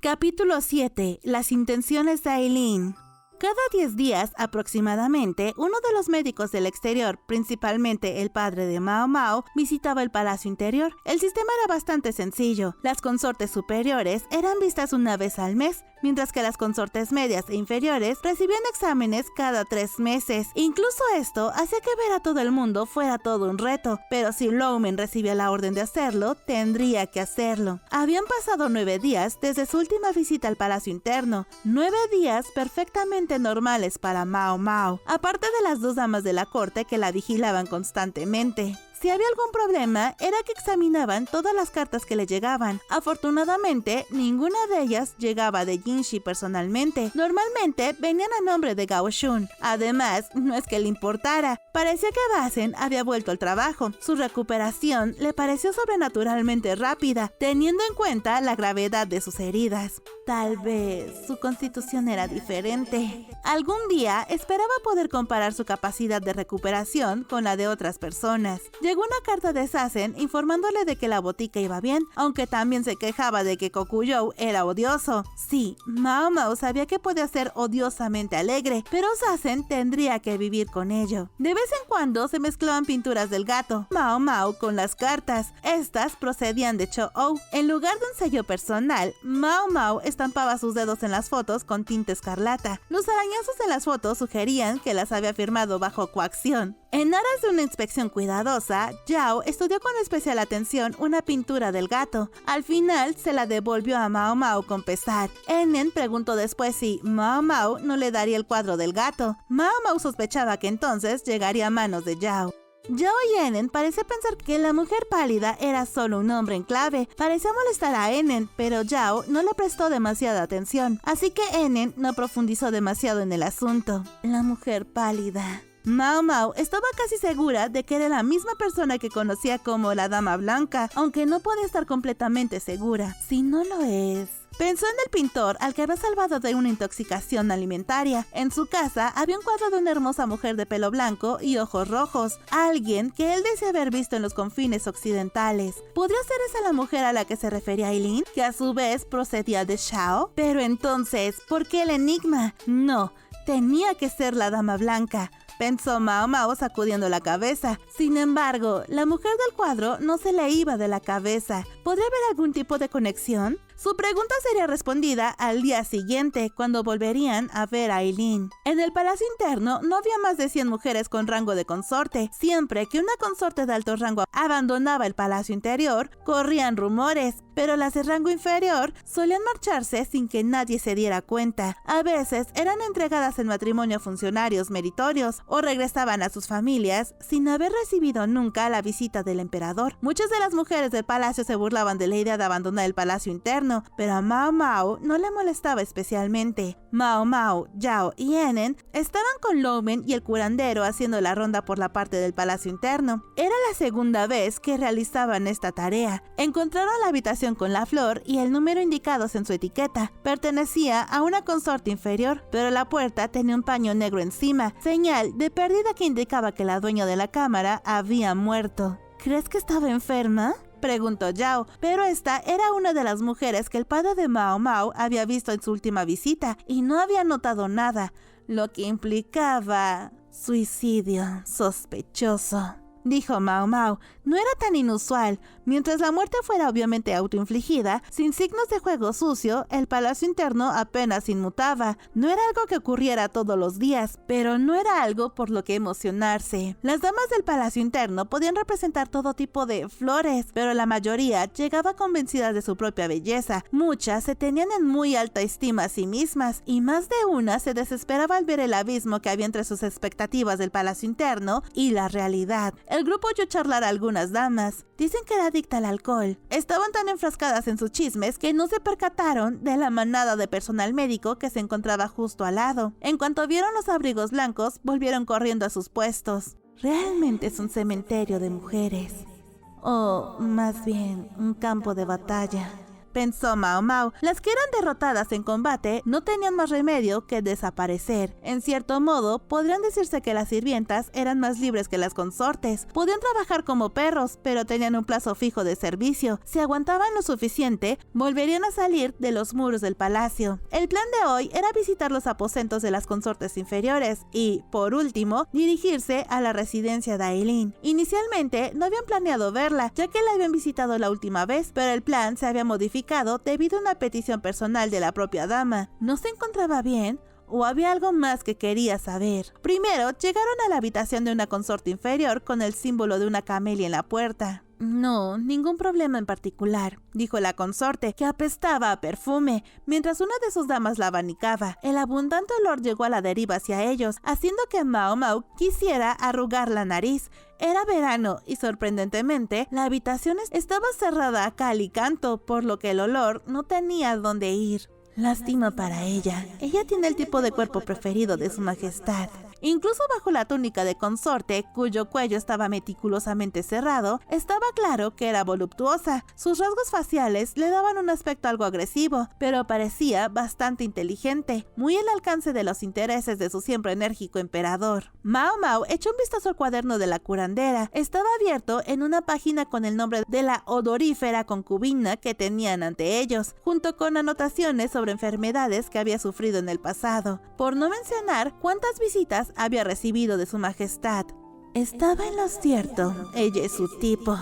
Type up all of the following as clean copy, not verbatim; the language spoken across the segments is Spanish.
Capítulo 7. Las intenciones de Aileen. Cada 10 días aproximadamente, uno de los médicos del exterior, principalmente el padre de Mao Mao, visitaba el palacio interior. El sistema era bastante sencillo. Las consortes superiores eran vistas una vez al mes, mientras que las consortes medias e inferiores recibían exámenes cada 3 meses. Incluso esto hacía que ver a todo el mundo fuera todo un reto, pero si Lowman recibía la orden de hacerlo, tendría que hacerlo. Habían pasado 9 días desde su última visita al palacio interno, 9 días perfectamente normales para Mao Mao, aparte de las 2 damas de la corte que la vigilaban constantemente. Si había algún problema, era que examinaban todas las cartas que le llegaban. Afortunadamente, ninguna de ellas llegaba de Jinshi personalmente. Normalmente, venían a nombre de Gao Shun. Además, no es que le importara. Parecía que Basen había vuelto al trabajo. Su recuperación le pareció sobrenaturalmente rápida, teniendo en cuenta la gravedad de sus heridas. Tal vez su constitución era diferente. Algún día esperaba poder comparar su capacidad de recuperación con la de otras personas. Llegó una carta de Sazen informándole de que la botica iba bien, aunque también se quejaba de que Kokuyou era odioso. Sí, Mao Mao sabía que podía ser odiosamente alegre, pero Sazen tendría que vivir con ello. De vez en cuando se mezclaban pinturas del gato Mao Mao con las cartas. Estas procedían de Cho-Oh. En lugar de un sello personal, Mao Mao estampaba sus dedos en las fotos con tinta escarlata. Los arañazos de las fotos sugerían que las había firmado bajo coacción. En aras de una inspección cuidadosa, Yao estudió con especial atención una pintura del gato. Al final, se la devolvió a Mao Mao con pesar. Enen preguntó después si Mao Mao no le daría el cuadro del gato. Mao Mao sospechaba que entonces llegaría a manos de Yao. Yao y Enen parecía pensar que la mujer pálida era solo un nombre en clave. Parecía molestar a Enen, pero Yao no le prestó demasiada atención, así que Enen no profundizó demasiado en el asunto. La mujer pálida. Mao Mao estaba casi segura de que era la misma persona que conocía como la Dama Blanca, aunque no podía estar completamente segura. Si no lo es... Pensó en el pintor al que había salvado de una intoxicación alimentaria. En su casa había un cuadro de una hermosa mujer de pelo blanco y ojos rojos, alguien que él decía haber visto en los confines occidentales. ¿Podría ser esa la mujer a la que se refería Aileen, que a su vez procedía de Shao? Pero entonces, ¿por qué el enigma? No, tenía que ser la Dama Blanca, pensó Mao Mao sacudiendo la cabeza. Sin embargo, la mujer del cuadro no se le iba de la cabeza. ¿Podría haber algún tipo de conexión? Su pregunta sería respondida al día siguiente, cuando volverían a ver a Aileen. En el palacio interno no había más de 100 mujeres con rango de consorte. Siempre que una consorte de alto rango abandonaba el palacio interior, corrían rumores, pero las de rango inferior solían marcharse sin que nadie se diera cuenta. A veces eran entregadas en matrimonio a funcionarios meritorios o regresaban a sus familias sin haber recibido nunca la visita del emperador. Muchas de las mujeres del palacio se burlaban de la idea de abandonar el palacio interno, pero a Mao Mao no le molestaba especialmente. Mao Mao, Yao y Enen estaban con Lowman y el curandero haciendo la ronda por la parte del palacio interno. Era la segunda vez que realizaban esta tarea. Encontraron la habitación con la flor y el número indicados en su etiqueta. Pertenecía a una consorte inferior, pero la puerta tenía un paño negro encima, señal de pérdida que indicaba que la dueña de la cámara había muerto. ¿Crees que estaba enferma?, preguntó Yao, pero esta era una de las mujeres que el padre de Mao Mao había visto en su última visita y no había notado nada, lo que implicaba suicidio sospechoso. Dijo Mao Mao. No era tan inusual. Mientras la muerte fuera obviamente autoinfligida, sin signos de juego sucio, el palacio interno apenas inmutaba. No era algo que ocurriera todos los días, pero no era algo por lo que emocionarse. Las damas del palacio interno podían representar todo tipo de flores, pero la mayoría llegaba convencidas de su propia belleza. Muchas se tenían en muy alta estima a sí mismas, y más de una se desesperaba al ver el abismo que había entre sus expectativas del palacio interno y la realidad. El grupo oyó charlar a algunas damas. Dicen que era adicta al alcohol. Estaban tan enfrascadas en sus chismes que no se percataron de la manada de personal médico que se encontraba justo al lado. En cuanto vieron los abrigos blancos, volvieron corriendo a sus puestos. Realmente es un cementerio de mujeres. O más bien, un campo de batalla. pensó Mao Mao. Las que eran derrotadas en combate no tenían más remedio que desaparecer. En cierto modo, podrían decirse que las sirvientas eran más libres que las consortes. Podían trabajar como perros, pero tenían un plazo fijo de servicio. Si aguantaban lo suficiente, volverían a salir de los muros del palacio. El plan de hoy era visitar los aposentos de las consortes inferiores y, por último, dirigirse a la residencia de Aileen. Inicialmente, no habían planeado verla, ya que la habían visitado la última vez, pero el plan se había modificado debido a una petición personal de la propia dama. ¿No se encontraba bien? ¿O había algo más que quería saber? Primero, llegaron a la habitación de una consorte inferior con el símbolo de una camelia en la puerta. No, ningún problema en particular, dijo la consorte, que apestaba a perfume, mientras una de sus damas la abanicaba. El abundante olor llegó a la deriva hacia ellos, haciendo que Mao Mao quisiera arrugar la nariz. Era verano y, sorprendentemente, la habitación estaba cerrada a cal y canto, por lo que el olor no tenía dónde ir. Lástima para ella. Ella tiene el tipo de cuerpo preferido de su majestad. Incluso bajo la túnica de consorte, cuyo cuello estaba meticulosamente cerrado, estaba claro que era voluptuosa. Sus rasgos faciales le daban un aspecto algo agresivo, pero parecía bastante inteligente, muy al alcance de los intereses de su siempre enérgico emperador. Mao Mao echó un vistazo al cuaderno de la curandera. Estaba abierto en una página con el nombre de la odorífera concubina que tenían ante ellos, junto con anotaciones sobre enfermedades que había sufrido en el pasado, por no mencionar cuántas visitas había recibido de su majestad. Estaba en lo cierto, ella es su tipo.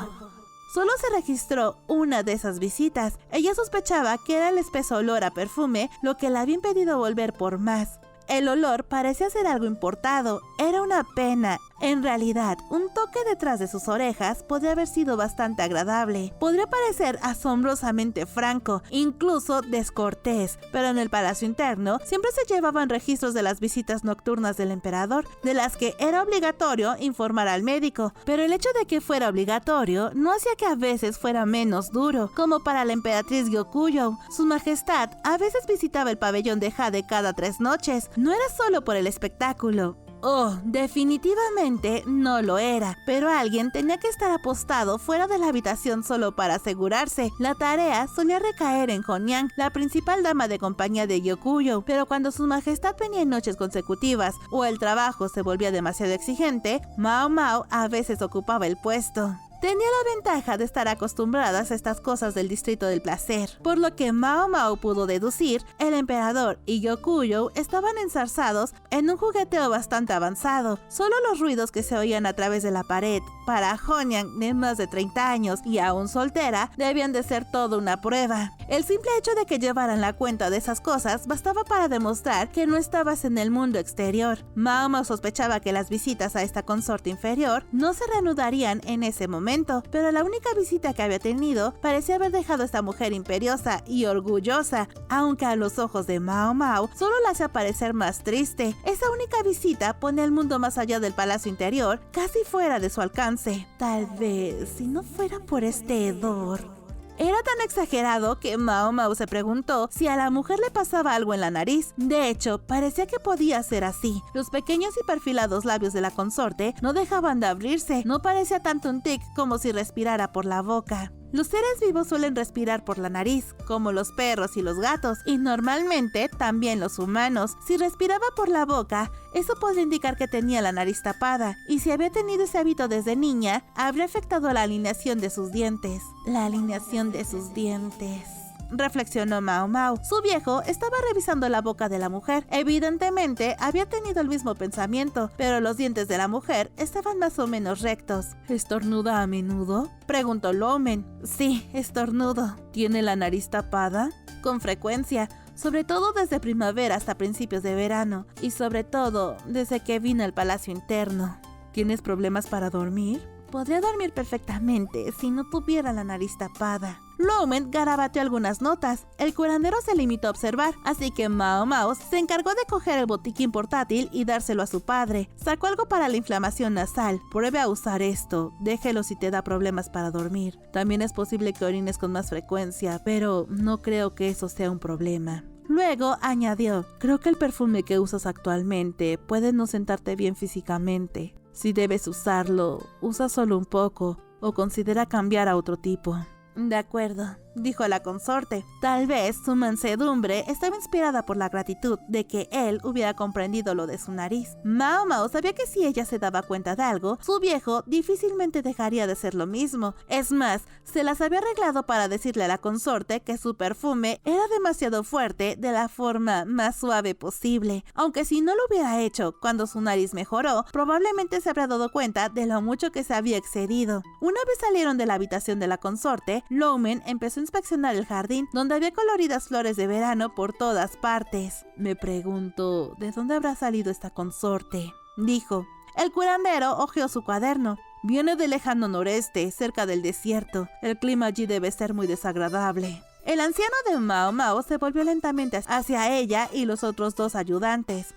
Solo se registró una de esas visitas. Ella sospechaba que era el espeso olor a perfume lo que la había impedido volver por más. El olor parecía ser algo importado. Era una pena. En realidad, un toque detrás de sus orejas podría haber sido bastante agradable. Podría parecer asombrosamente franco, incluso descortés, pero en el palacio interno siempre se llevaban registros de las visitas nocturnas del emperador, de las que era obligatorio informar al médico. Pero el hecho de que fuera obligatorio no hacía que a veces fuera menos duro, como para la emperatriz Gyokujou. Su majestad a veces visitaba el pabellón de Jade cada 3 noches. No era solo por el espectáculo. Oh, definitivamente no lo era, pero alguien tenía que estar apostado fuera de la habitación solo para asegurarse. La tarea solía recaer en Honyang, la principal dama de compañía de Gyokujou, pero cuando su majestad venía en noches consecutivas o el trabajo se volvía demasiado exigente, Mao Mao a veces ocupaba el puesto. Tenía la ventaja de estar acostumbradas a estas cosas del distrito del placer, por lo que Mao Mao pudo deducir, el emperador y Gyokujou estaban enzarzados en un jugueteo bastante avanzado. Solo los ruidos que se oían a través de la pared, para Honyang de más de 30 años y aún soltera, debían de ser toda una prueba. El simple hecho de que llevaran la cuenta de esas cosas bastaba para demostrar que no estabas en el mundo exterior. Mao Mao sospechaba que las visitas a esta consorte inferior no se reanudarían en ese momento, pero la única visita que había tenido parecía haber dejado a esta mujer imperiosa y orgullosa, aunque a los ojos de Mao Mao solo la hacía parecer más triste. Esa única visita pone el mundo más allá del palacio interior, casi fuera de su alcance. Tal vez, si no fuera por este hedor. Era tan exagerado que Mao Mao se preguntó si a la mujer le pasaba algo en la nariz. De hecho, parecía que podía ser así. Los pequeños y perfilados labios de la consorte no dejaban de abrirse. No parecía tanto un tic como si respirara por la boca. Los seres vivos suelen respirar por la nariz, como los perros y los gatos, y normalmente también los humanos. Si respiraba por la boca, eso podría indicar que tenía la nariz tapada, y si había tenido ese hábito desde niña, habría afectado la alineación de sus dientes. La alineación de sus dientes, reflexionó Mao Mao. Su viejo estaba revisando la boca de la mujer. Evidentemente había tenido el mismo pensamiento, pero los dientes de la mujer estaban más o menos rectos. ¿Estornuda a menudo?, preguntó Loumen. Sí, estornudo. ¿Tiene la nariz tapada? Con frecuencia, sobre todo desde primavera hasta principios de verano, y sobre todo desde que vino al palacio interno. ¿Tienes problemas para dormir? Podría dormir perfectamente si no tuviera la nariz tapada. Loumen garabateó algunas notas. El curandero se limitó a observar, así que Mao Mao se encargó de coger el botiquín portátil y dárselo a su padre. Sacó algo para la inflamación nasal. Pruebe a usar esto. Déjelo si te da problemas para dormir. También es posible que orines con más frecuencia, pero no creo que eso sea un problema. Luego añadió, creo que el perfume que usas actualmente puede no sentarte bien físicamente. Si debes usarlo, usa solo un poco o considera cambiar a otro tipo. De acuerdo. dijo la consorte. Tal vez su mansedumbre estaba inspirada por la gratitud de que él hubiera comprendido lo de su nariz. Mao Mao sabía que si ella se daba cuenta de algo, su viejo difícilmente dejaría de hacer lo mismo. Es más, se las había arreglado para decirle a la consorte que su perfume era demasiado fuerte de la forma más suave posible. Aunque si no lo hubiera hecho cuando su nariz mejoró, probablemente se habría dado cuenta de lo mucho que se había excedido. Una vez salieron de la habitación de la consorte, Lowman empezó a inspeccionar el jardín, donde había coloridas flores de verano por todas partes. Me pregunto, ¿de dónde habrá salido esta consorte?, dijo. El curandero hojeó su cuaderno. Viene del lejano noreste, cerca del desierto. El clima allí debe ser muy desagradable. El anciano de Mao Mao se volvió lentamente hacia ella y los otros dos ayudantes.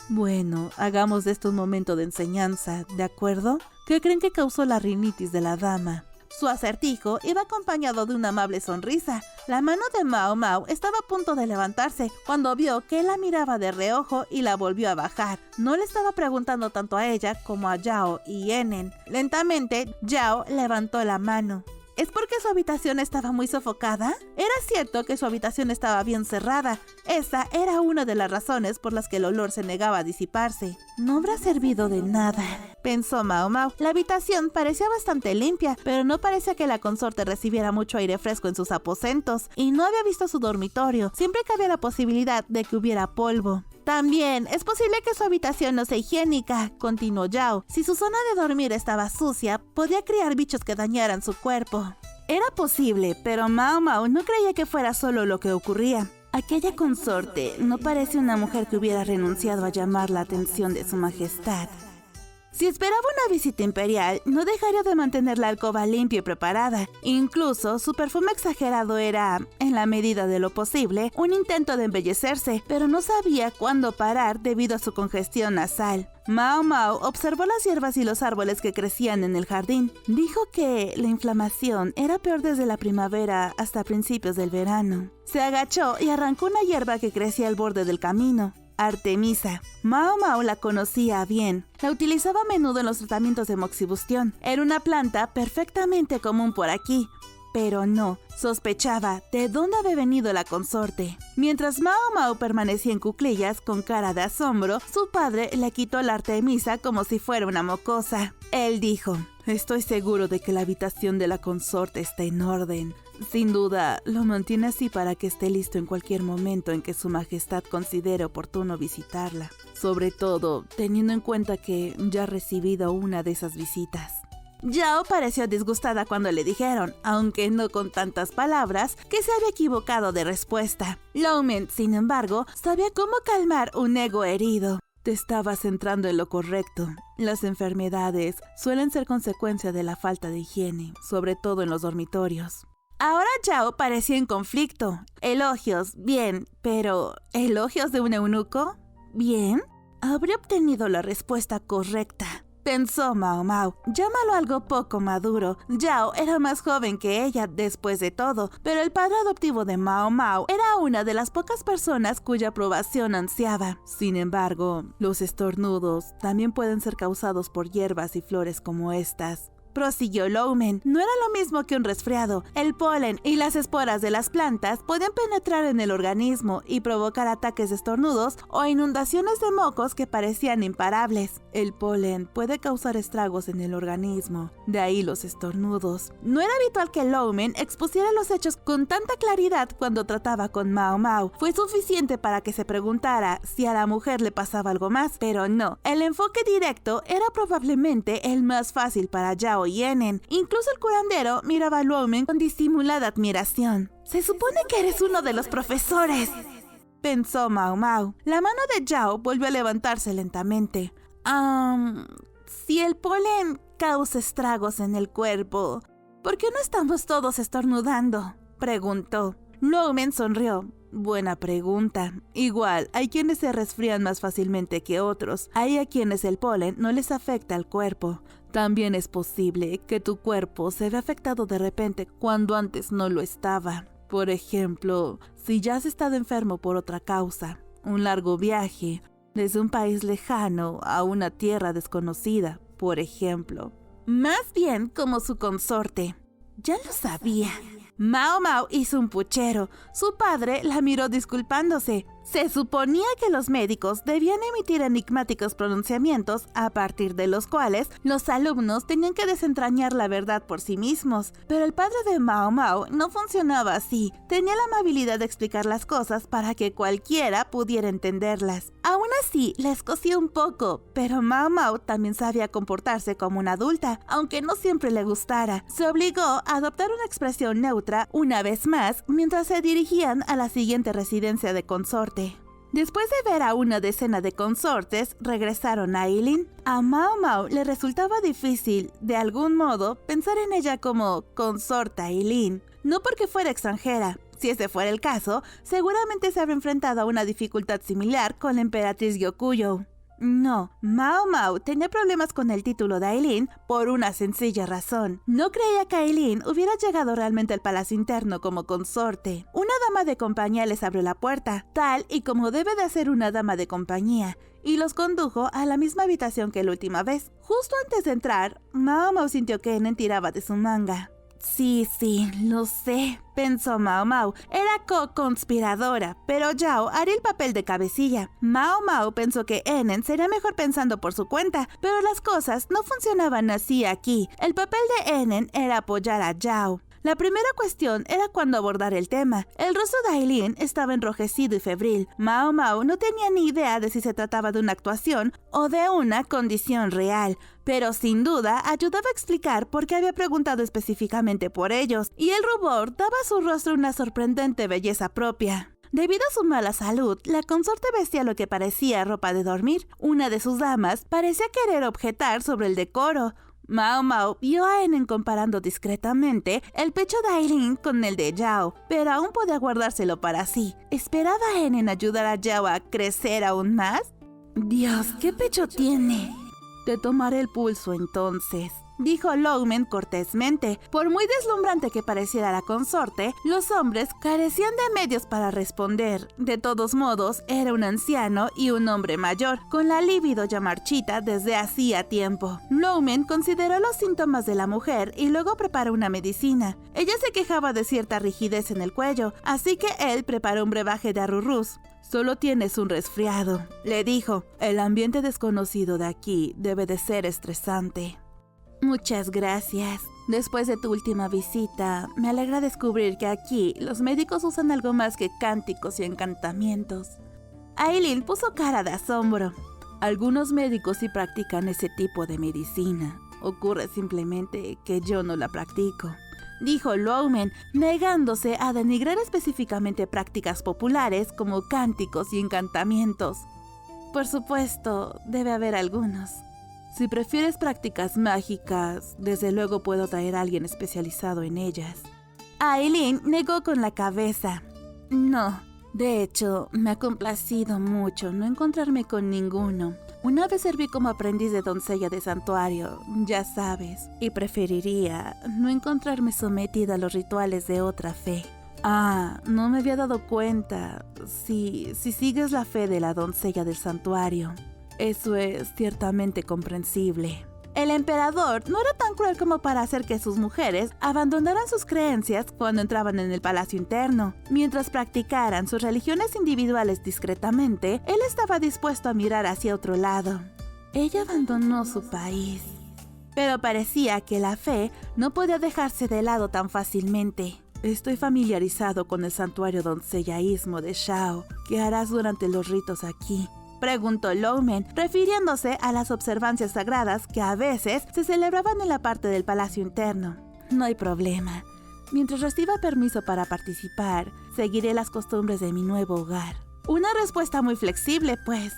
Bueno, hagamos de esto un momento de enseñanza, ¿de acuerdo? ¿Qué creen que causó la rinitis de la dama? Su acertijo iba acompañado de una amable sonrisa. La mano de Mao Mao estaba a punto de levantarse cuando vio que él la miraba de reojo y la volvió a bajar. No le estaba preguntando tanto a ella como a Yao y Enen. Lentamente, Yao levantó la mano. ¿Es porque su habitación estaba muy sofocada? Era cierto que su habitación estaba bien cerrada. Esa era una de las razones por las que el olor se negaba a disiparse. No habrá servido de nada, pensó Mao Mao. La habitación parecía bastante limpia, pero no parecía que la consorte recibiera mucho aire fresco en sus aposentos, y no había visto su dormitorio. Siempre cabía la posibilidad de que hubiera polvo. También es posible que su habitación no sea higiénica, continuó Yao. Si su zona de dormir estaba sucia, podía criar bichos que dañaran su cuerpo. Era posible, pero Mao Mao no creía que fuera solo lo que ocurría. Aquella consorte no parece una mujer que hubiera renunciado a llamar la atención de su majestad. Si esperaba una visita imperial, no dejaría de mantener la alcoba limpia y preparada. Incluso, su perfume exagerado era, en la medida de lo posible, un intento de embellecerse, pero no sabía cuándo parar debido a su congestión nasal. Mao Mao observó las hierbas y los árboles que crecían en el jardín. Dijo que la inflamación era peor desde la primavera hasta principios del verano. Se agachó y arrancó una hierba que crecía al borde del camino. Artemisa. Mao Mao la conocía bien. La utilizaba a menudo en los tratamientos de moxibustión. Era una planta perfectamente común por aquí. Pero no, sospechaba de dónde había venido la consorte. Mientras Mao Mao permanecía en cuclillas con cara de asombro, su padre le quitó la artemisa como si fuera una mocosa. Él dijo: «Estoy seguro de que la habitación de la consorte está en orden. Sin duda, lo mantiene así para que esté listo en cualquier momento en que su majestad considere oportuno visitarla. Sobre todo, teniendo en cuenta que ya ha recibido una de esas visitas». Yao pareció disgustada cuando le dijeron, aunque no con tantas palabras, que se había equivocado de respuesta. Lowman, sin embargo, sabía cómo calmar un ego herido. Te estabas centrando en lo correcto. Las enfermedades suelen ser consecuencia de la falta de higiene, sobre todo en los dormitorios. Ahora Yao parecía en conflicto. Elogios, bien, pero ¿elogios de un eunuco? Bien. Habría obtenido la respuesta correcta, pensó Mao Mao. Llámalo algo poco maduro. Yao era más joven que ella, después de todo, pero el padre adoptivo de Mao Mao era una de las pocas personas cuya aprobación ansiaba. Sin embargo, los estornudos también pueden ser causados por hierbas y flores como estas. Prosiguió Lowman. No era lo mismo que un resfriado. El polen y las esporas de las plantas podían penetrar en el organismo y provocar ataques de estornudos o inundaciones de mocos que parecían imparables. El polen puede causar estragos en el organismo, de ahí los estornudos. No era habitual que Lowman expusiera los hechos con tanta claridad cuando trataba con Mao Mao. Fue suficiente para que se preguntara si a la mujer le pasaba algo más, pero no. El enfoque directo era probablemente el más fácil para Yao y Enen. Incluso el curandero miraba a Lowman con disimulada admiración. «Se supone que eres uno de los profesores», pensó Mao Mao. La mano de Yao volvió a levantarse lentamente. Si el polen causa estragos en el cuerpo, ¿por qué no estamos todos estornudando?, preguntó. Lowman sonrió. Buena pregunta. Igual, hay quienes se resfrían más fácilmente que otros. Hay a quienes el polen no les afecta al cuerpo. También es posible que tu cuerpo se vea afectado de repente cuando antes no lo estaba. Por ejemplo, si ya has estado enfermo por otra causa, un largo viaje, desde un país lejano a una tierra desconocida, por ejemplo. Más bien como su consorte. Ya lo sabía. Mao Mao hizo un puchero. Su padre la miró disculpándose. Se suponía que los médicos debían emitir enigmáticos pronunciamientos a partir de los cuales los alumnos tenían que desentrañar la verdad por sí mismos. Pero el padre de Mao Mao no funcionaba así. Tenía la amabilidad de explicar las cosas para que cualquiera pudiera entenderlas. Aún así, la escoció un poco, pero Mao Mao también sabía comportarse como una adulta, aunque no siempre le gustara. Se obligó a adoptar una expresión neutra una vez más mientras se dirigían a la siguiente residencia de consorte. Después de ver a una decena de consortes, regresaron a Aileen. A Mao Mao le resultaba difícil, de algún modo, pensar en ella como consorte Aileen. No porque fuera extranjera. Si ese fuera el caso, seguramente se habría enfrentado a una dificultad similar con la emperatriz Gyokuyo. No, Mao Mao tenía problemas con el título de Aileen por una sencilla razón. No creía que Aileen hubiera llegado realmente al palacio interno como consorte. Una dama de compañía les abrió la puerta, tal y como debe de hacer una dama de compañía, y los condujo a la misma habitación que la última vez. Justo antes de entrar, Mao Mao sintió que Enen tiraba de su manga. Sí, lo sé, pensó Mao Mao. Era co-conspiradora, pero Yao haría el papel de cabecilla. Mao Mao pensó que Enen sería mejor pensando por su cuenta, pero las cosas no funcionaban así aquí. El papel de Enen era apoyar a Yao. La primera cuestión era cuándo abordar el tema. El rostro de Aileen estaba enrojecido y febril. Mao Mao no tenía ni idea de si se trataba de una actuación o de una condición real, pero sin duda ayudaba a explicar por qué había preguntado específicamente por ellos, y el rubor daba a su rostro una sorprendente belleza propia. Debido a su mala salud, la consorte vestía lo que parecía ropa de dormir. Una de sus damas parecía querer objetar sobre el decoro. Mao Mao vio a Enen comparando discretamente el pecho de Aileen con el de Yao, pero aún podía guardárselo para sí. ¿Esperaba a Enen ayudar a Yao a crecer aún más? Dios, ¿qué pecho tiene? Te tomaré el pulso entonces, dijo Longmen cortésmente. Por muy deslumbrante que pareciera la consorte, los hombres carecían de medios para responder. De todos modos, era un anciano y un hombre mayor, con la libido ya marchita desde hacía tiempo. Longmen consideró los síntomas de la mujer y luego preparó una medicina. Ella se quejaba de cierta rigidez en el cuello, así que él preparó un brebaje de arrurús. Solo tienes un resfriado, le dijo. El ambiente desconocido de aquí debe de ser estresante. Muchas gracias. Después de tu última visita, me alegra descubrir que aquí los médicos usan algo más que cánticos y encantamientos. Aileen puso cara de asombro. Algunos médicos sí practican ese tipo de medicina. Ocurre simplemente que yo no la practico, dijo Longmen, negándose a denigrar específicamente prácticas populares como cánticos y encantamientos. Por supuesto, debe haber algunos. Si prefieres prácticas mágicas, desde luego puedo traer a alguien especializado en ellas. Aileen negó con la cabeza. No, de hecho, me ha complacido mucho no encontrarme con ninguno. Una vez serví como aprendiz de doncella de santuario, ya sabes, y preferiría no encontrarme sometida a los rituales de otra fe. Ah, no me había dado cuenta. Si sigues la fe de la doncella del santuario. Eso es ciertamente comprensible. El emperador no era tan cruel como para hacer que sus mujeres abandonaran sus creencias cuando entraban en el palacio interno. Mientras practicaran sus religiones individuales discretamente, él estaba dispuesto a mirar hacia otro lado. Ella abandonó su país. Pero parecía que la fe no podía dejarse de lado tan fácilmente. Estoy familiarizado con el santuario doncellaísmo de Shao. ¿Qué harás durante los ritos aquí?, preguntó Longmen, refiriéndose a las observancias sagradas que a veces se celebraban en la parte del palacio interno. No hay problema. Mientras reciba permiso para participar, seguiré las costumbres de mi nuevo hogar. Una respuesta muy flexible, pues.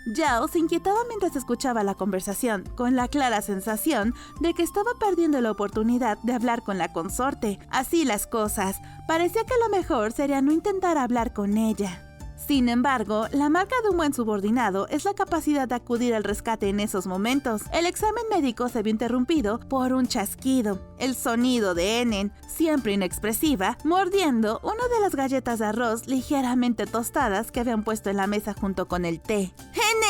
Yao se inquietaba mientras escuchaba la conversación, con la clara sensación de que estaba perdiendo la oportunidad de hablar con la consorte. Así las cosas, parecía que lo mejor sería no intentar hablar con ella. Sin embargo, la marca de un buen subordinado es la capacidad de acudir al rescate en esos momentos. El examen médico se vio interrumpido por un chasquido. El sonido de Enen, siempre inexpresiva, mordiendo una de las galletas de arroz ligeramente tostadas que habían puesto en la mesa junto con el té.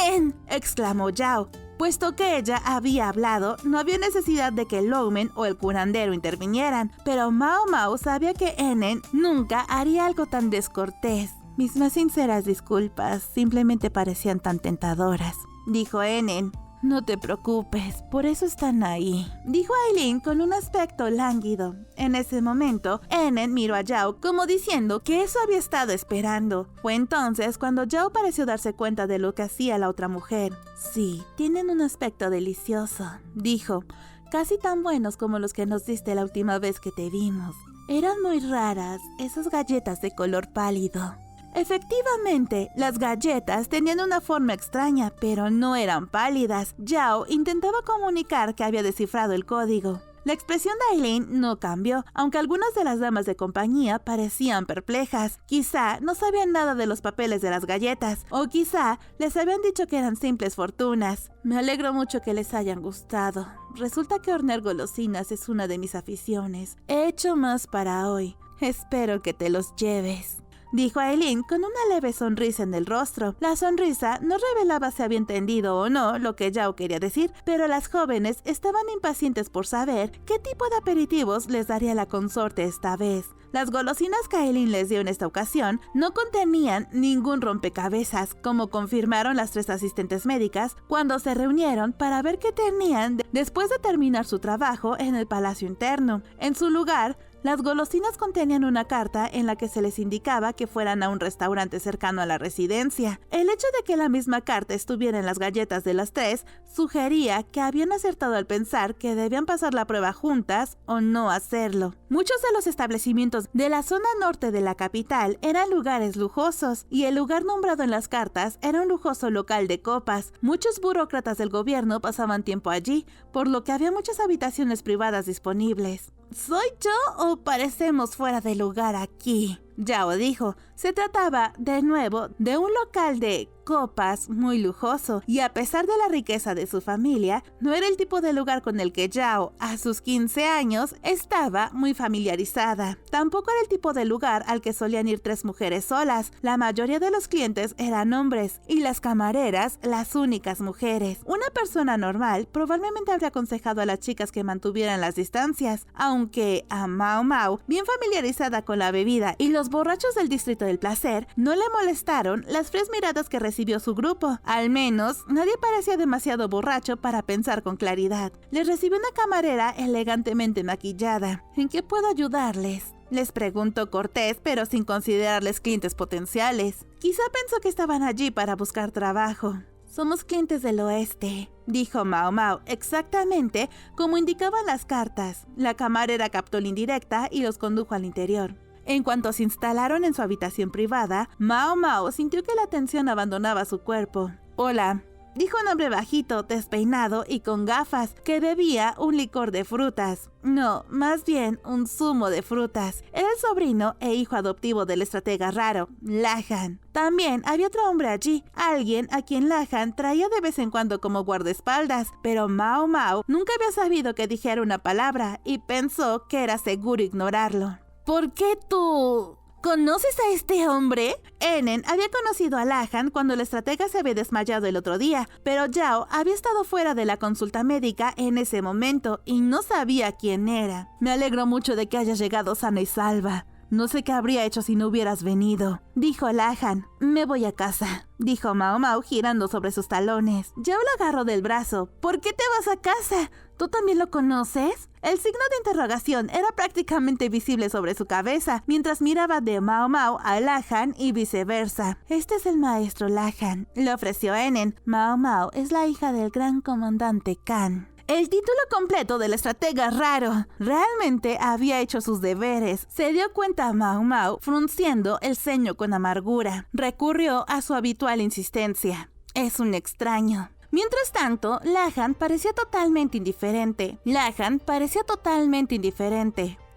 ¡Enen!, exclamó Yao. Puesto que ella había hablado, no había necesidad de que Lowmen o el curandero intervinieran, pero Mao Mao sabía que Enen nunca haría algo tan descortés. Mis más sinceras disculpas, simplemente parecían tan tentadoras, dijo Enen. No te preocupes, por eso están ahí, dijo Aileen con un aspecto lánguido. En ese momento, Enen miró a Yao como diciendo que eso había estado esperando. Fue entonces cuando Yao pareció darse cuenta de lo que hacía la otra mujer. Sí, tienen un aspecto delicioso, dijo, casi tan buenos como los que nos diste la última vez que te vimos. Eran muy raras, esas galletas de color pálido. Efectivamente, las galletas tenían una forma extraña, pero no eran pálidas. Yao intentaba comunicar que había descifrado el código. La expresión de Aileen no cambió, aunque algunas de las damas de compañía parecían perplejas. Quizá no sabían nada de los papeles de las galletas, o quizá les habían dicho que eran simples fortunas. Me alegro mucho que les hayan gustado. Resulta que hornear golosinas es una de mis aficiones. He hecho más para hoy. Espero que te los lleves, dijo Aileen con una leve sonrisa en el rostro. La sonrisa no revelaba si había entendido o no lo que Yao quería decir, pero las jóvenes estaban impacientes por saber qué tipo de aperitivos les daría la consorte esta vez. Las golosinas que Aileen les dio en esta ocasión no contenían ningún rompecabezas, como confirmaron las 3 asistentes médicas cuando se reunieron para ver qué tenían después de terminar su trabajo en el palacio interno. En su lugar, las golosinas contenían una carta en la que se les indicaba que fueran a un restaurante cercano a la residencia. El hecho de que la misma carta estuviera en las galletas de las 3 sugería que habían acertado al pensar que debían pasar la prueba juntas o no hacerlo. Muchos de los establecimientos de la zona norte de la capital eran lugares lujosos, y el lugar nombrado en las cartas era un lujoso local de copas. Muchos burócratas del gobierno pasaban tiempo allí, por lo que había muchas habitaciones privadas disponibles. ¿Soy yo o parecemos fuera de lugar aquí?, Yao dijo. Se trataba, de nuevo, de un local de copas muy lujoso, y a pesar de la riqueza de su familia, no era el tipo de lugar con el que Yao, a sus 15 años, estaba muy familiarizada. Tampoco era el tipo de lugar al que solían ir 3 mujeres solas. La mayoría de los clientes eran hombres, y las camareras las únicas mujeres. Una persona normal probablemente habría aconsejado a las chicas que mantuvieran las distancias, aunque a Mao Mao, bien familiarizada con la bebida y los borrachos del distrito del placer, no le molestaron las frías miradas que recibió su grupo. Al menos, nadie parecía demasiado borracho para pensar con claridad. Les recibió una camarera elegantemente maquillada. ¿En qué puedo ayudarles?, les preguntó cortés, pero sin considerarles clientes potenciales. Quizá pensó que estaban allí para buscar trabajo. Somos clientes del oeste, dijo Mao Mao, exactamente como indicaban las cartas. La camarera captó la indirecta y los condujo al interior. En cuanto se instalaron en su habitación privada, Mao Mao sintió que la tensión abandonaba su cuerpo. Hola, dijo un hombre bajito, despeinado y con gafas, que bebía un licor de frutas. No, más bien un zumo de frutas. Era el sobrino e hijo adoptivo del estratega raro, Lahan. También había otro hombre allí, alguien a quien Lahan traía de vez en cuando como guardaespaldas, pero Mao Mao nunca había sabido que dijera una palabra y pensó que era seguro ignorarlo. ¿Por qué tú conoces a este hombre? Enen había conocido a Lahan cuando el estratega se había desmayado el otro día, pero Yao había estado fuera de la consulta médica en ese momento y no sabía quién era. Me alegro mucho de que hayas llegado sana y salva. No sé qué habría hecho si no hubieras venido, dijo Lahan. Me voy a casa, dijo Mao Mao girando sobre sus talones. Yao lo agarró del brazo. ¿Por qué te vas a casa? ¿Tú también lo conoces? El signo de interrogación era prácticamente visible sobre su cabeza, mientras miraba de Mao Mao a Lahan y viceversa. Este es el maestro Lahan, le ofreció Enen. Mao Mao es la hija del gran comandante Khan. El título completo del estratega raro. Realmente había hecho sus deberes. Se dio cuenta Mao Mao, frunciendo el ceño con amargura. Recurrió a su habitual insistencia. Es un extraño. Mientras tanto, Lahan parecía totalmente indiferente.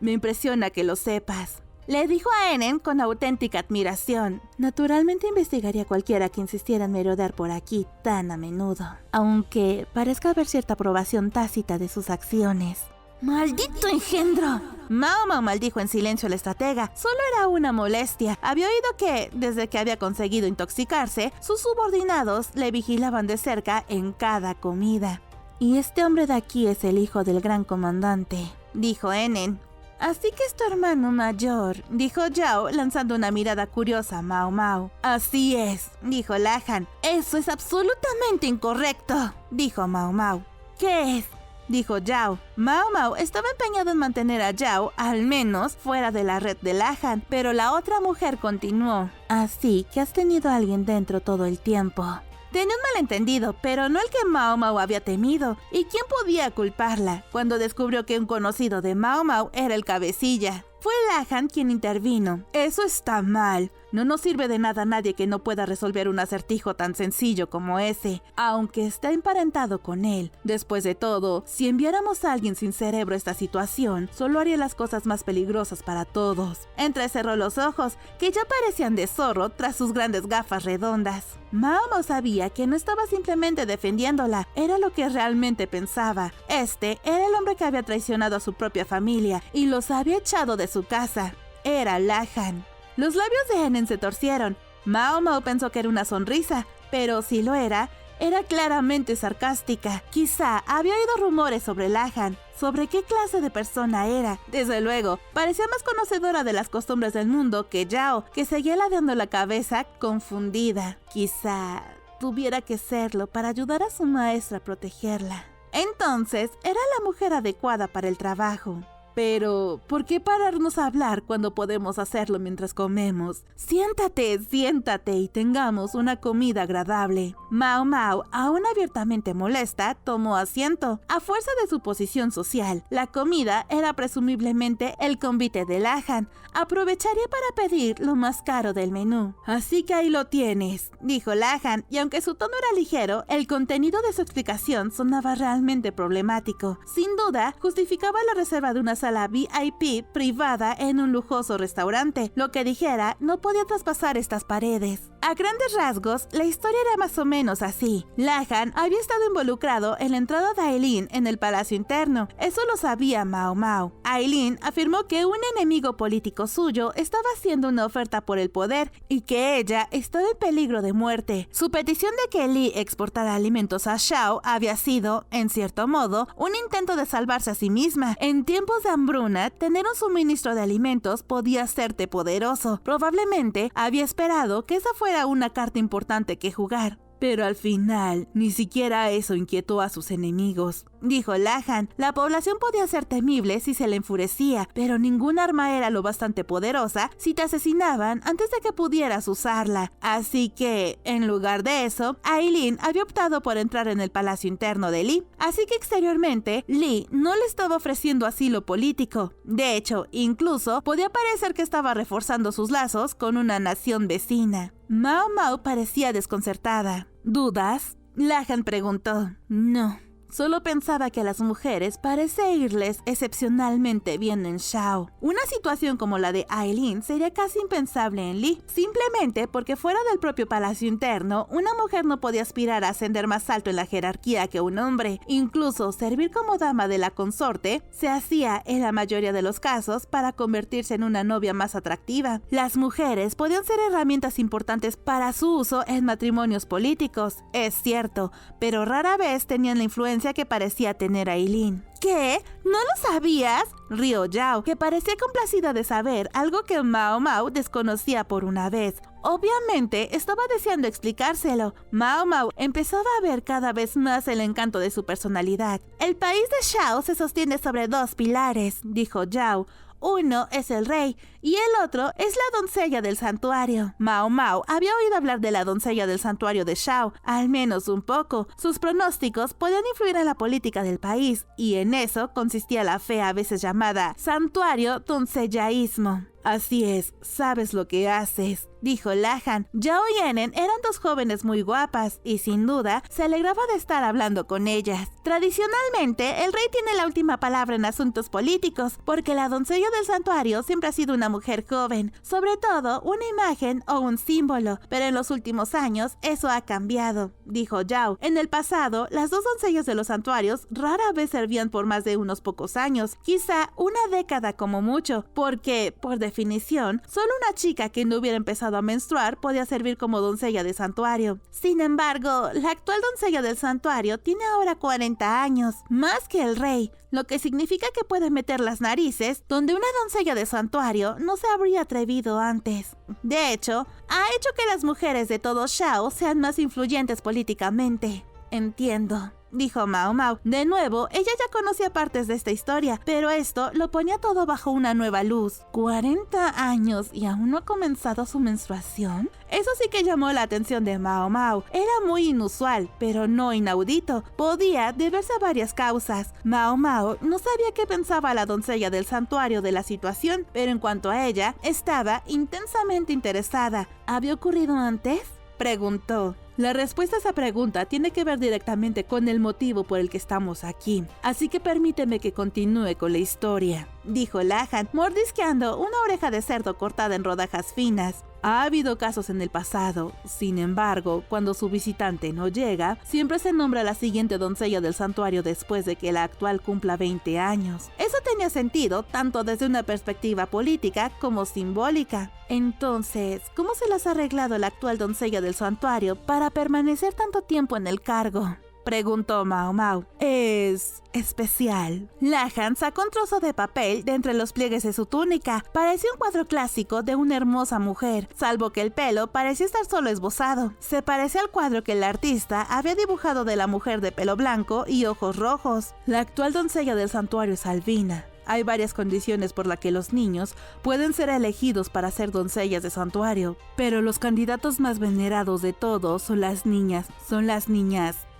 Me impresiona que lo sepas, le dijo a Enen con auténtica admiración. Naturalmente investigaría a cualquiera que insistiera en merodear por aquí tan a menudo, aunque parezca haber cierta aprobación tácita de sus acciones. ¡Maldito engendro! Mao Mao maldijo en silencio al estratega. Solo era una molestia. Había oído que, desde que había conseguido intoxicarse, sus subordinados le vigilaban de cerca en cada comida. «Y este hombre de aquí es el hijo del gran comandante», dijo Enen. «Así que es tu hermano mayor», dijo Yao, lanzando una mirada curiosa a Mao Mao. «Así es», dijo Lahan. «Eso es absolutamente incorrecto», dijo Mao Mao. «¿Qué es?», dijo Yao. Mao Mao estaba empeñado en mantener a Yao, al menos, fuera de la red de Lahan, pero la otra mujer continuó. «Así que has tenido a alguien dentro todo el tiempo». Tenía un malentendido, pero no el que Mao Mao había temido. ¿Y quién podía culparla cuando descubrió que un conocido de Mao Mao era el cabecilla? Fue Lahan quien intervino. «Eso está mal. No nos sirve de nada a nadie que no pueda resolver un acertijo tan sencillo como ese, aunque esté emparentado con él. Después de todo, si enviáramos a alguien sin cerebro a esta situación, solo haría las cosas más peligrosas para todos». Entrecerró los ojos, que ya parecían de zorro tras sus grandes gafas redondas. Mao Mao sabía que no estaba simplemente defendiéndola, era lo que realmente pensaba. Este era el hombre que había traicionado a su propia familia y los había echado de su casa. Era Lahan. Los labios de Enen se torcieron. Mao Mao pensó que era una sonrisa, pero si lo era claramente sarcástica. Quizá había oído rumores sobre Lahan, sobre qué clase de persona era. Desde luego, parecía más conocedora de las costumbres del mundo que Yao, que seguía ladeando la cabeza, confundida. Quizá tuviera que serlo para ayudar a su maestra a protegerla. Entonces, era la mujer adecuada para el trabajo. Pero, ¿por qué pararnos a hablar cuando podemos hacerlo mientras comemos? Siéntate y tengamos una comida agradable. Mao Mao, aún abiertamente molesta, tomó asiento. A fuerza de su posición social, la comida era presumiblemente el convite de Lahan. Aprovecharía para pedir lo más caro del menú. «Así que ahí lo tienes», dijo Lahan, y aunque su tono era ligero, el contenido de su explicación sonaba realmente problemático. Sin duda, justificaba la reserva de una sala VIP privada en un lujoso restaurante. Lo que dijera no podía traspasar estas paredes. A grandes rasgos, la historia era más o menos así. Lahan había estado involucrado en la entrada de Aileen en el palacio interno. Eso lo sabía Mao Mao. Aileen afirmó que un enemigo político suyo estaba haciendo una oferta por el poder y que ella estaba en peligro de muerte. Su petición de que Li exportara alimentos a Shao había sido, en cierto modo, un intento de salvarse a sí misma. En tiempos de hambruna, tener un suministro de alimentos podía hacerte poderoso. Probablemente había esperado que esa fuera una carta importante que jugar. Pero al final, ni siquiera eso inquietó a sus enemigos. Dijo Lahan, la población podía ser temible si se le enfurecía, pero ningún arma era lo bastante poderosa si te asesinaban antes de que pudieras usarla. Así que, en lugar de eso, Aileen había optado por entrar en el palacio interno de Li. Así que exteriormente, Li no le estaba ofreciendo asilo político. De hecho, incluso podía parecer que estaba reforzando sus lazos con una nación vecina. Mao Mao parecía desconcertada. «¿Dudas?», Lahan preguntó. «No. Solo pensaba que a las mujeres parece irles excepcionalmente bien en Shao. Una situación como la de Aileen sería casi impensable en Li, simplemente porque fuera del propio palacio interno, una mujer no podía aspirar a ascender más alto en la jerarquía que un hombre. Incluso servir como dama de la consorte se hacía en la mayoría de los casos para convertirse en una novia más atractiva. Las mujeres podían ser herramientas importantes para su uso en matrimonios políticos, es cierto, pero rara vez tenían la influencia que parecía tener Aileen. ¿Qué? ¿No lo sabías?, rió Yao, que parecía complacida de saber algo que Mao Mao desconocía por una vez. Obviamente estaba deseando explicárselo. Mao Mao empezaba a ver cada vez más el encanto de su personalidad. «El país de Shao se sostiene sobre dos pilares», dijo Yao. «Uno es el rey y el otro es la doncella del santuario». Mao Mao había oído hablar de la doncella del santuario de Shao, al menos un poco. Sus pronósticos podían influir en la política del país, y en eso consistía la fe a veces llamada santuario doncellaísmo. «Así es, sabes lo que haces», dijo Lahan. Yao y Enen eran dos jóvenes muy guapas y sin duda se alegraba de estar hablando con ellas. Tradicionalmente, el rey tiene la última palabra en asuntos políticos porque la doncella del santuario siempre ha sido una mujer joven, sobre todo una imagen o un símbolo, pero en los últimos años eso ha cambiado, dijo Yao. En el pasado, las dos doncellas de los santuarios rara vez servían por más de unos pocos años, quizá una década como mucho, porque, por definición, solo una chica que no hubiera empezado a menstruar podía servir como doncella de santuario. Sin embargo, la actual doncella del santuario tiene ahora 40 años, más que el rey, lo que significa que puede meter las narices donde una doncella de santuario no se habría atrevido antes. De hecho, ha hecho que las mujeres de todo Shao sean más influyentes políticamente. Entiendo, dijo Mao Mao. De nuevo, ella ya conocía partes de esta historia, pero esto lo ponía todo bajo una nueva luz. 40 años y aún no ha comenzado su menstruación. Eso sí que llamó la atención de Mao Mao. Era muy inusual, pero no inaudito. Podía deberse a varias causas. Mao Mao no sabía qué pensaba la doncella del santuario de la situación, pero en cuanto a ella, estaba intensamente interesada. ¿Había ocurrido antes?, preguntó. La respuesta a esa pregunta tiene que ver directamente con el motivo por el que estamos aquí, así que permíteme que continúe con la historia, dijo Lahan, mordisqueando una oreja de cerdo cortada en rodajas finas. Ha habido casos en el pasado, sin embargo, cuando su visitante no llega, siempre se nombra a la siguiente doncella del santuario después de que la actual cumpla 20 años. Eso tenía sentido tanto desde una perspectiva política como simbólica. Entonces, ¿cómo se las ha arreglado la actual doncella del santuario para permanecer tanto tiempo en el cargo?, preguntó Mao Mao. Es especial. Lahan sacó un trozo de papel de entre los pliegues de su túnica. Parecía un cuadro clásico de una hermosa mujer, salvo que el pelo parecía estar solo esbozado. Se parecía al cuadro que el artista había dibujado de la mujer de pelo blanco y ojos rojos. La actual doncella del santuario es albina. Hay varias condiciones por las que los niños pueden ser elegidos para ser doncellas de santuario, pero los candidatos más venerados de todos son las niñas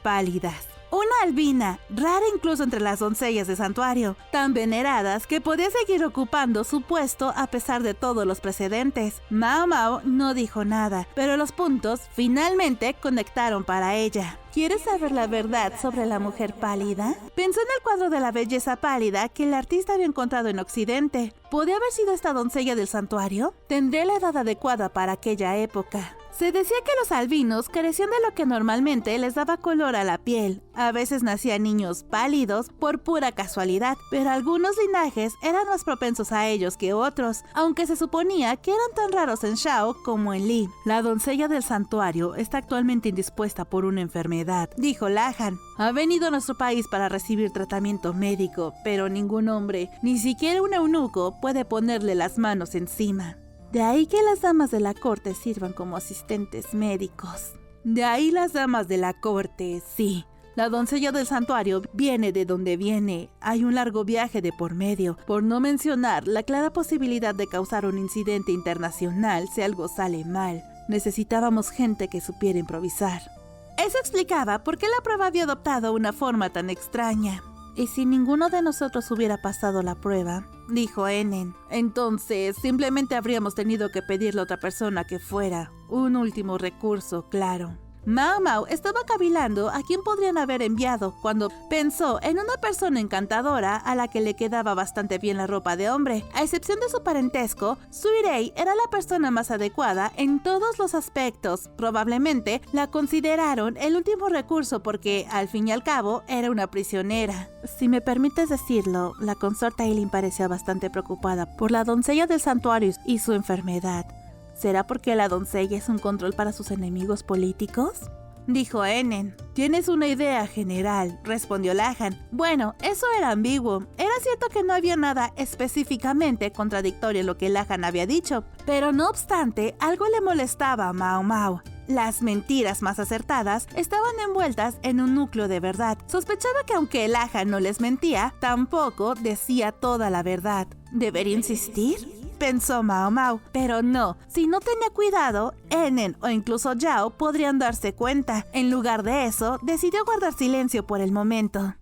pálidas. Una albina, rara incluso entre las doncellas de santuario, tan veneradas que podía seguir ocupando su puesto a pesar de todos los precedentes. Mao Mao no dijo nada, pero los puntos finalmente conectaron para ella. ¿Quieres saber la verdad sobre la mujer pálida? Pensó en el cuadro de la belleza pálida que el artista había encontrado en Occidente. ¿Podría haber sido esta doncella del santuario? Tendría la edad adecuada para aquella época. Se decía que los albinos carecían de lo que normalmente les daba color a la piel. A veces nacían niños pálidos por pura casualidad, pero algunos linajes eran más propensos a ellos que otros, aunque se suponía que eran tan raros en Shao como en Li. La doncella del santuario está actualmente indispuesta por una enfermedad, dijo Lahan. Ha venido a nuestro país para recibir tratamiento médico, pero ningún hombre, ni siquiera un eunuco, puede ponerle las manos encima. De ahí que las damas de la corte sirvan como asistentes médicos. De ahí las damas de la corte, sí. La doncella del santuario viene de donde viene. Hay un largo viaje de por medio, por no mencionar la clara posibilidad de causar un incidente internacional si algo sale mal. Necesitábamos gente que supiera improvisar. Eso explicaba por qué la prueba había adoptado una forma tan extraña. ¿Y si ninguno de nosotros hubiera pasado la prueba?, dijo Enen. Entonces, simplemente habríamos tenido que pedirle a otra persona que fuera. Un último recurso, claro. Mao Mao estaba cavilando a quién podrían haber enviado cuando pensó en una persona encantadora a la que le quedaba bastante bien la ropa de hombre. A excepción de su parentesco, Suirei era la persona más adecuada en todos los aspectos. Probablemente la consideraron el último recurso porque, al fin y al cabo, era una prisionera. Si me permites decirlo, la consorte Aileen parecía bastante preocupada por la doncella del santuario y su enfermedad. ¿Será porque la doncella es un control para sus enemigos políticos?, dijo Enen. Tienes una idea general, respondió Lahan. Bueno, eso era ambiguo. Era cierto que no había nada específicamente contradictorio en lo que Lahan había dicho, pero no obstante, algo le molestaba a Mao Mao. Las mentiras más acertadas estaban envueltas en un núcleo de verdad. Sospechaba que aunque Lahan no les mentía, tampoco decía toda la verdad. ¿Debería insistir?, pensó Mao Mao, pero no. Si no tenía cuidado, Enen o incluso Yao podrían darse cuenta. En lugar de eso, decidió guardar silencio por el momento.